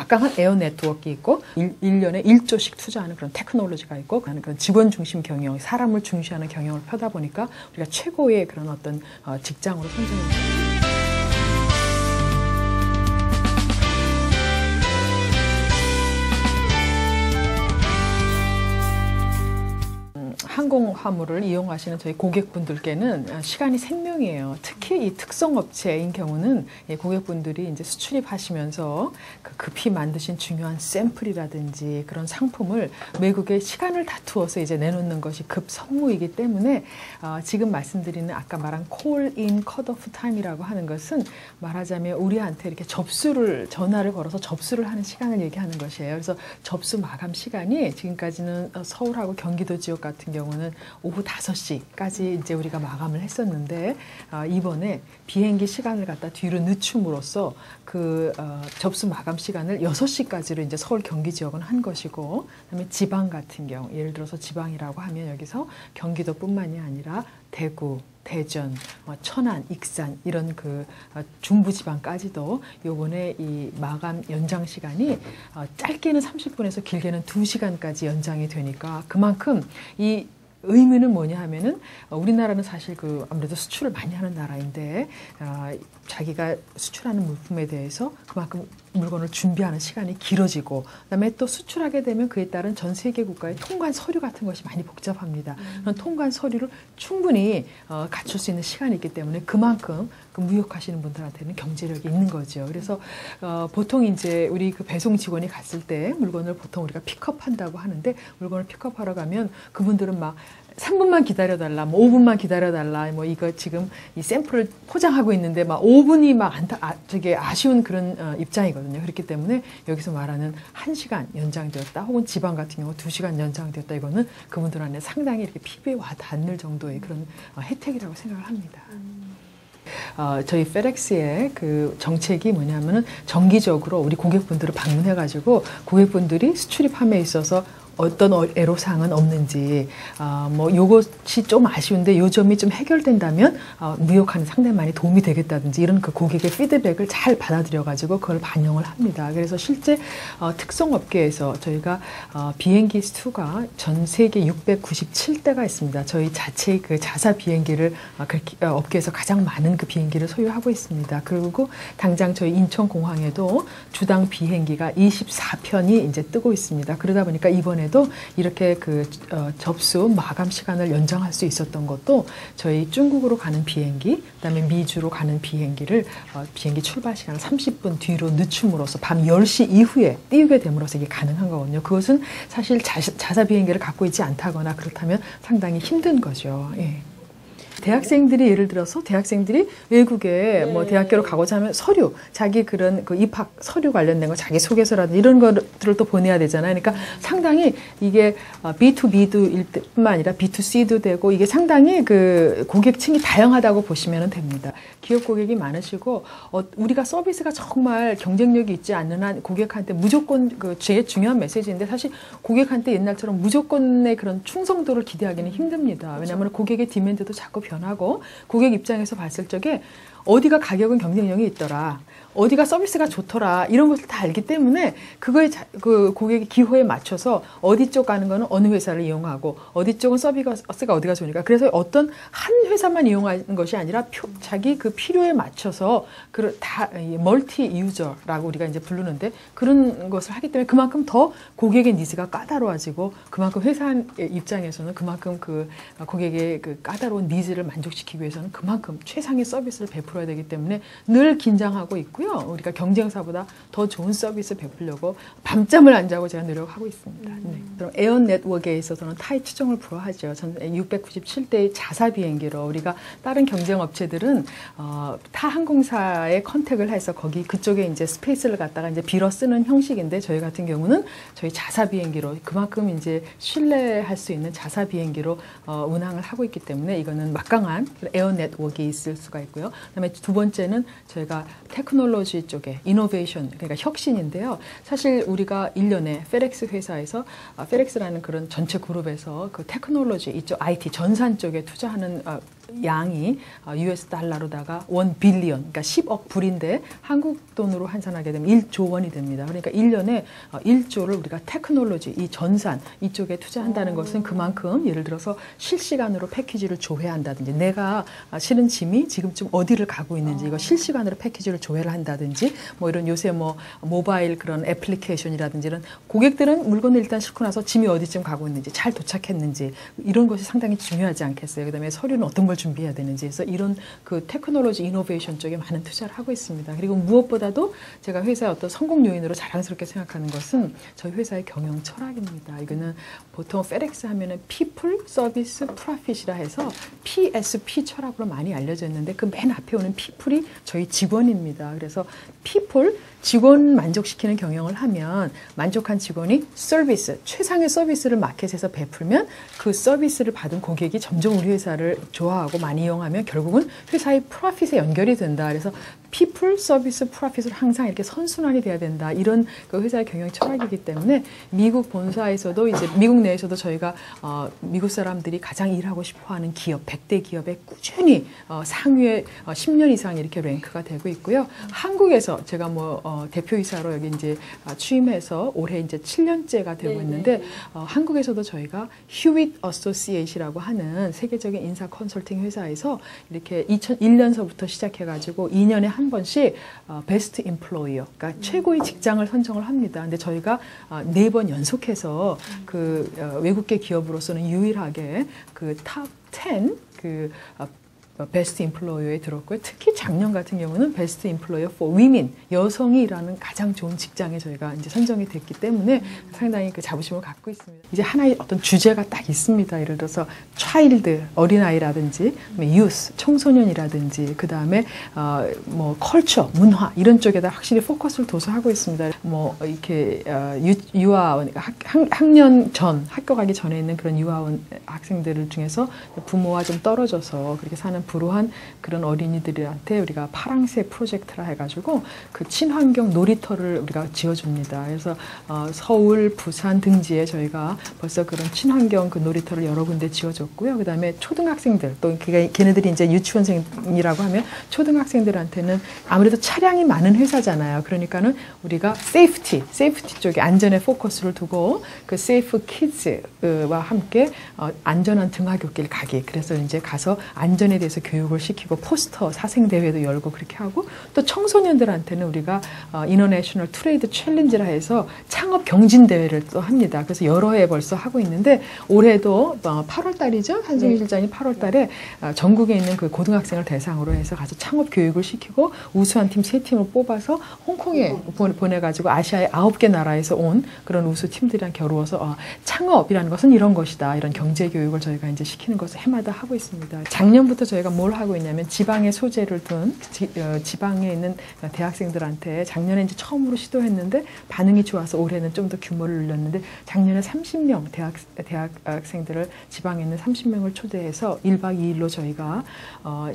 막강한 에어 네트워크 있고 1년에 1조씩 투자하는 그런 테크놀로지가 있고 그런 직원 중심 경영, 사람을 중시하는 경영을 펴다 보니까 우리가 최고의 그런 어떤 직장으로 성장합니다. 항공화물을 이용하시는 저희 고객분들께는 시간이 생명이에요. 특히 이 특성업체인 경우는 고객분들이 이제 수출입하시면서 급히 만드신 중요한 샘플이라든지 그런 상품을 외국에 시간을 다투어서 이제 내놓는 것이 급선무이기 때문에 지금 말씀드리는 아까 말한 콜인 컷오프 타임이라고 하는 것은 말하자면 우리한테 이렇게 전화를 걸어서 접수를 하는 시간을 얘기하는 것이에요. 그래서 접수 마감 시간이 지금까지는 서울하고 경기도 지역 같은 경우는 오후 5시까지 이제 우리가 마감을 했었는데 이번에 비행기 시간을 갖다 뒤로 늦춤으로써 접수 마감 시간을 6시까지로 이제 서울 경기 지역은 한 것이고 그다음에 지방 같은 경우 예를 들어서 지방이라고 하면 여기서 경기도뿐만이 아니라 대구, 대전, 천안, 익산 이런 중부지방까지도 요번에 이 마감 연장 시간이 짧게는 30분에서 길게는 2시간까지 연장이 되니까 그만큼 이 의미는 뭐냐 하면은 우리나라는 사실 아무래도 수출을 많이 하는 나라인데 자기가 수출하는 물품에 대해서 그만큼 물건을 준비하는 시간이 길어지고 그다음에 또 수출하게 되면 그에 따른 전 세계 국가의 통관 서류 같은 것이 많이 복잡합니다. 그런 통관 서류를 충분히 갖출 수 있는 시간이 있기 때문에 그만큼 무역하시는 분들한테는 경제력이 있는 거죠. 그래서 보통 이제 우리 배송 직원이 갔을 때 물건을 보통 우리가 픽업한다고 하는데 물건을 픽업하러 가면 그분들은 막 3분만 기다려달라, 5분만 기다려달라, 이거 지금 이 샘플을 포장하고 있는데 막 5분이 막 되게 아쉬운 그런 입장이거든요. 그렇기 때문에 여기서 말하는 1시간 연장되었다, 혹은 지방 같은 경우 2시간 연장되었다, 이거는 그분들한테 상당히 이렇게 피부에 와 닿는 정도의 그런 혜택이라고 생각을 합니다. 저희 페덱스의 정책이 뭐냐면은 정기적으로 우리 고객분들을 방문해가지고 고객분들이 수출입함에 있어서 어떤 애로사항은 없는지, 요것이 좀 아쉬운데 요 점이 좀 해결된다면, 무역하는 상당히 많이 도움이 되겠다든지, 이런 고객의 피드백을 잘 받아들여가지고 그걸 반영을 합니다. 그래서 실제, 특성업계에서 저희가, 비행기 수가 전 세계 697대가 있습니다. 저희 자체의 자사 비행기를, 업계에서 가장 많은 비행기를 소유하고 있습니다. 그리고 당장 저희 인천공항에도 주당 비행기가 24편이 이제 뜨고 있습니다. 그러다 보니까 이번에 도 이렇게 접수 마감 시간을 연장할 수 있었던 것도 저희 중국으로 가는 비행기, 그다음에 미주로 가는 비행기 출발 시간을 30분 뒤로 늦춤으로써 밤 10시 이후에 띄우게 됨으로써 이게 가능한 거거든요. 그것은 사실 자사 비행기를 갖고 있지 않다거나 그렇다면 상당히 힘든 거죠. 예. 대학생들이 예를 들어서 대학생들이 외국에 대학교로 가고자 하면 서류, 자기 그런 입학 서류 관련된 거, 자기 소개서라든지 이런 것들을 또 보내야 되잖아요. 그러니까 상당히 이게 B2B도 뿐만 아니라 B2C도 되고 이게 상당히 고객층이 다양하다고 보시면 됩니다. 기업 고객이 많으시고 우리가 서비스가 정말 경쟁력이 있지 않는 한 고객한테 무조건 제일 중요한 메시지인데 사실 고객한테 옛날처럼 무조건의 그런 충성도를 기대하기는 힘듭니다. 왜냐하면 고객의 디맨드도 자꾸 변하고 고객 입장에서 봤을 적에 어디가 가격은 경쟁력이 있더라, 어디가 서비스가 좋더라, 이런 것을 다 알기 때문에 그거에 고객의 기호에 맞춰서 어디 쪽 가는 거는 어느 회사를 이용하고 어디 쪽은 서비스가 어디가 좋으니까 그래서 어떤 한 회사만 이용하는 것이 아니라 자기 필요에 맞춰서 다 멀티 유저라고 우리가 이제 부르는데 그런 것을 하기 때문에 그만큼 더 고객의 니즈가 까다로워지고 그만큼 회사 입장에서는 그만큼 고객의 까다로운 니즈를 만족시키기 위해서는 그만큼 최상의 서비스를 베풀어야 되기 때문에 늘 긴장하고 있고요. 우리가 경쟁사보다 더 좋은 서비스 베풀려고 밤잠을 안 자고 제가 노력하고 있습니다. 네. 그럼 에어 네트워크에 있어서는 타이 추종을 불허하죠. 697대의 자사 비행기로 우리가 다른 경쟁 업체들은 타 항공사에 컨택을 해서 그쪽에 이제 스페이스를 갖다가 이제 빌어 쓰는 형식인데 저희 같은 경우는 저희 자사 비행기로 그만큼 이제 신뢰할 수 있는 자사 비행기로 운항을 하고 있기 때문에 이거는 막강한 에어 네트워크에 있을 수가 있고요. 그다음에 두 번째는 저희가 테크놀로지 쪽에 이노베이션, 그러니까 혁신인데요. 사실 우리가 1년에 페덱스 회사에서 페덱스라는 그런 전체 그룹에서 테크놀로지 이쪽 IT 전산 쪽에 투자하는 양이 US 달러로다가 1 빌리언, 그러니까 10억 불인데 한국 돈으로 환산하게 되면 1조 원이 됩니다. 그러니까 1년에 1조를 우리가 테크놀로지, 이 전산 이쪽에 투자한다는 것은 그만큼 예를 들어서 실시간으로 패키지를 조회한다든지 내가 실은 짐이 지금쯤 어디를 가고 있는지 이거 실시간으로 패키지를 조회를 한다든지 뭐 이런 요새 뭐 모바일 그런 애플리케이션이라든지 이런 고객들은 물건을 일단 싣고 나서 짐이 어디쯤 가고 있는지 잘 도착했는지 이런 것이 상당히 중요하지 않겠어요. 그다음에 서류는 어떤 걸 준비해야 되는지 그래서 이런 그 테크놀로지 이노베이션 쪽에 많은 투자를 하고 있습니다. 그리고 무엇보다도 제가 회사의 어떤 성공 요인으로 자랑스럽게 생각하는 것은 저희 회사의 경영 철학입니다. 이거는 보통 페덱스 하면은 People, Service, Profit이라 해서 PSP 철학으로 많이 알려져 있는데 그 맨 앞에 오는 People이 저희 직원입니다. 그래서 People, 직원 만족시키는 경영을 하면 만족한 직원이 서비스, 최상의 서비스를 마켓에서 베풀면 그 서비스를 받은 고객이 점점 우리 회사를 좋아하고 많이 이용하면 결국은 회사의 프로핏에 연결이 된다. 그래서 people, 서비스, 프로핏을 항상 이렇게 선순환이 돼야 된다. 이런 그 회사의 경영 철학이기 때문에 미국 본사에서도 이제 미국 내에서도 저희가 미국 사람들이 가장 일하고 싶어하는 기업, 100대 기업에 꾸준히 상위에 10년 이상 이렇게 랭크가 되고 있고요. 한국에서 제가 대표이사로 여기 이제 취임해서 올해 이제 7년째가 되고 있는데 한국에서도 저희가 휴윗 어소시에이트라고 하는 세계적인 인사 컨설팅 회사에서 이렇게 2001년서부터 시작해가지고 2년에 한 번씩 베스트 임플로이어, 그러니까 최고의 직장을 선정을 합니다. 근데 저희가 4번 연속해서 그 외국계 기업으로서는 유일하게 그 탑 10 베스트 임플로이어에 들었고요. 특히 작년 같은 경우는 베스트 임플로이어 for women, 여성이 일하는 가장 좋은 직장에 저희가 이제 선정이 됐기 때문에 상당히 그 자부심을 갖고 있습니다. 이제 하나의 어떤 주제가 딱 있습니다. 예를 들어서 child, 어린아이라든지 youth, 청소년이라든지 그다음에 뭐 culture, 문화 이런 쪽에다 확실히 포커스를 둬서 하고 있습니다. 뭐 이렇게 유아원, 학년 전, 학교 가기 전에 있는 그런 유아원 학생들 중에서 부모와 좀 떨어져서 그렇게 사는 불우한 그런 어린이들한테 우리가 파랑새 프로젝트라 해가지고 그 친환경 놀이터를 우리가 지어줍니다. 그래서 서울, 부산 등지에 저희가 벌써 그런 친환경 그 놀이터를 여러 군데 지어줬고요. 그 다음에 초등학생들, 또 걔네들이 이제 유치원생이라고 하면 초등학생들한테는 아무래도 차량이 많은 회사잖아요. 그러니까는 우리가 세이프티 쪽에 안전에 포커스를 두고 그 세이프 키즈와 함께 안전한 등하굣길 가기. 그래서 이제 가서 안전에 대해서 교육을 시키고 포스터 사생대회도 열고 그렇게 하고 또 청소년들한테는 우리가 인터내셔널 트레이드 챌린지라 해서 창업 경진대회를 또 합니다. 그래서 여러 해 벌써 하고 있는데 올해도 8월 달이죠. 한승희 실장이 8월 달에 전국에 있는 그 고등학생을 대상으로 해서 가서 창업 교육을 시키고 우수한 팀 3팀을 뽑아서 홍콩에 보내가지고 아시아의 9개 나라에서 온 그런 우수 팀들이랑 겨루어서 창업이라는 것은 이런 것이다. 이런 경제 교육을 저희가 이제 시키는 것을 해마다 하고 있습니다. 작년부터 저희가 뭘 하고 있냐면 지방에 소재를 둔 지방에 있는 대학생들한테 작년에 이제 처음으로 시도했는데 반응이 좋아서 올해는 좀 더 규모를 늘렸는데 작년에 30명 대학생들을 지방에 있는 30명을 초대해서 1박 2일로 저희가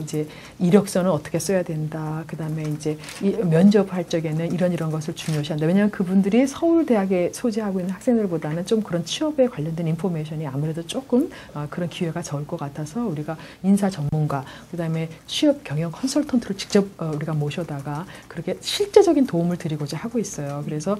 이제 이력서는 어떻게 써야 된다. 그다음에 이제 면접할 적에는 이런 것을 중요시한다. 왜냐하면 그분들이 서울대학에 소재하고 있는 학생들보다는 좀 그런 취업에 관련된 인포메이션이 아무래도 조금 그런 기회가 적을 것 같아서 우리가 인사 전문가, 그다음에 취업 경영 컨설턴트를 직접 우리가 모셔다가 그렇게 실제적인 도움을 드리고자 하고 있어요. 그래서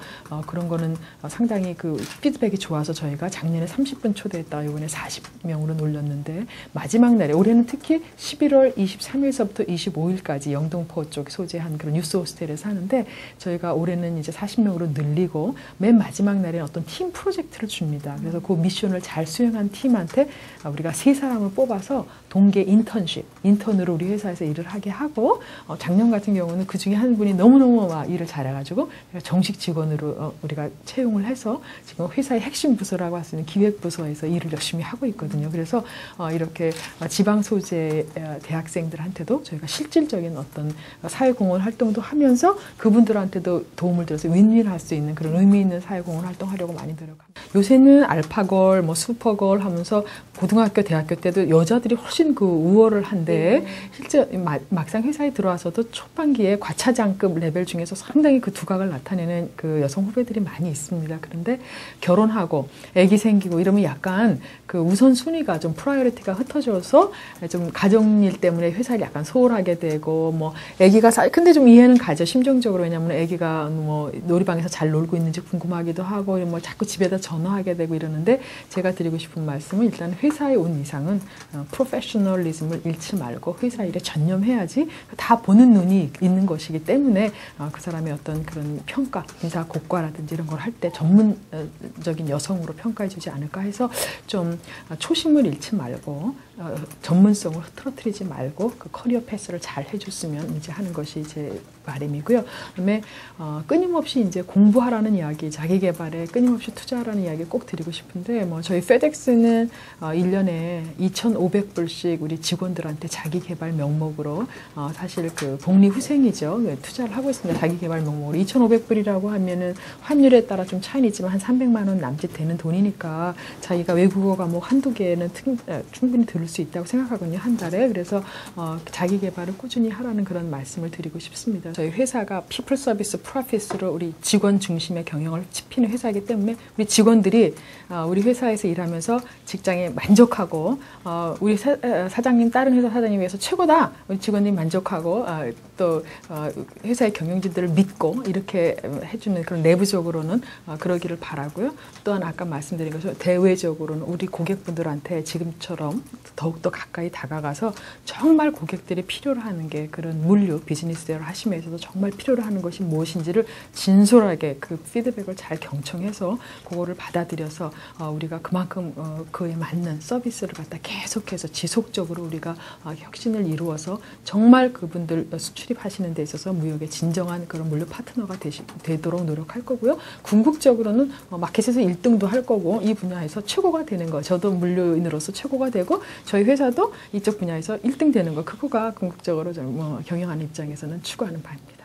그런 거는 상당히 그 피드백이 좋아서 저희가 작년에 30분 초대했다가 이번에 40명으로 놀렸는데 마지막 날에 올해는 특히 11월 23일서부터 25일까지 영등포 쪽 소재한 그런 뉴스 호스텔에서 하는데 저희가 올해는 이제 40명으로 늘리고 맨 마지막 날에 어떤 팀 프로젝트를 줍니다. 그래서 그 미션을 잘 수행한 팀한테 우리가 3사람을 뽑아서 동계 인턴으로 우리 회사에서 일을 하게 하고 작년 같은 경우는 그 중에 한 분이 너무너무 일을 잘해가지고 정식 직원으로 우리가 채용을 해서 지금 회사의 핵심 부서라고 할 수 있는 기획부서에서 일을 열심히 하고 있거든요. 그래서 이렇게 지방 소재 대학생들한테도 저희가 실질적인 어떤 사회공헌 활동도 하면서 그분들한테도 도움을 들어서 윈윈할 수 있는 그런 의미 있는 사회공헌 활동하려고 많이 노력합니다. 요새는 알파걸, 슈퍼걸 하면서 고등학교, 대학교 때도 여자들이 훨씬 그 우월을 한데 실제 막상 회사에 들어와서도 초반기에 과차장급 레벨 중에서 상당히 그 두각을 나타내는 그 여성 후배들이 많이 있습니다. 그런데 결혼하고 아기 생기고 이러면 약간 그 우선순위가 좀 프라이어리티가 흩어져서 좀 가정일 때문에 회사를 약간 소홀하게 되고 뭐 아기가 근데 좀 이해는 가죠. 심정적으로. 왜냐하면 아기가 뭐 놀이방에서 잘 놀고 있는지 궁금하기도 하고 뭐 자꾸 집에다 전화하게 되고 이러는데 제가 드리고 싶은 말씀은 일단 회사에 온 이상은 프로페셔널리즘을 잃지 말고 회사 일에 전념해야지 다 보는 눈이 있는 것이기 때문에 그 사람의 어떤 그런 평가, 인사 고과라든지 이런 걸 할 때 전문적인 여성으로 평가해 주지 않을까 해서 좀 초심을 잃지 말고 전문성을 흐트러뜨리지 말고 그 커리어 패스를 잘 해줬으면 이제 하는 것이 제 바람이고요. 그다음에 끊임없이 이제 공부하라는 이야기, 자기 개발에 끊임없이 투자하라는 이야기 꼭 드리고 싶은데 뭐 저희 페덱스는 1년에 2,500불씩 우리 직원들한테 자기 개발 명목으로 사실 그 복리후생이죠. 투자를 하고 있습니다. 자기 개발 명목으로 2,500불이라고 하면은 환율에 따라 좀 차이는 있지만 한 300만 원 남짓 되는 돈이니까 자기가 외국어 과목 한두 개는 충분히 들을 수 있다고 생각하거든요. 한 달에. 그래서 자기 개발을 꾸준히 하라는 그런 말씀을 드리고 싶습니다. 저희 회사가 피플 서비스 프로피스로 우리 직원 중심의 경영을 지피는 회사이기 때문에 우리 직원들이 우리 회사에서 일하면서 직장에 만족하고 우리 사장님 다른 회사 사장님에 비해서 최고다. 우리 직원들이 만족하고 또 회사의 경영진들을 믿고 이렇게 해주는 그런 내부적으로는 그러기를 바라고요. 또한 아까 말씀드린 것처럼 대외적으로는 우리 고객분들한테 지금처럼 더욱더 가까이 다가가서 정말 고객들이 필요로 하는 게 그런 물류 비즈니스를 하시면서도 정말 필요로 하는 것이 무엇인지를 진솔하게 그 피드백을 잘 경청해서 그거를 받아들여서 우리가 그만큼 그에 맞는 서비스를 갖다 계속해서 지속적으로 우리가 혁신을 이루어서 정말 그분들 수출입하시는 데 있어서 무역의 진정한 그런 물류 파트너가 되도록 노력할 거고요. 궁극적으로는 마켓에서 1등도 할 거고 이 분야에서 최고가 되는 거. 저도 물류인으로서 최고가 되고 저희 회사도 이쪽 분야에서 1등 되는 거. 그거가 궁극적으로 경영하는 입장에서는 추구하는 바입니다.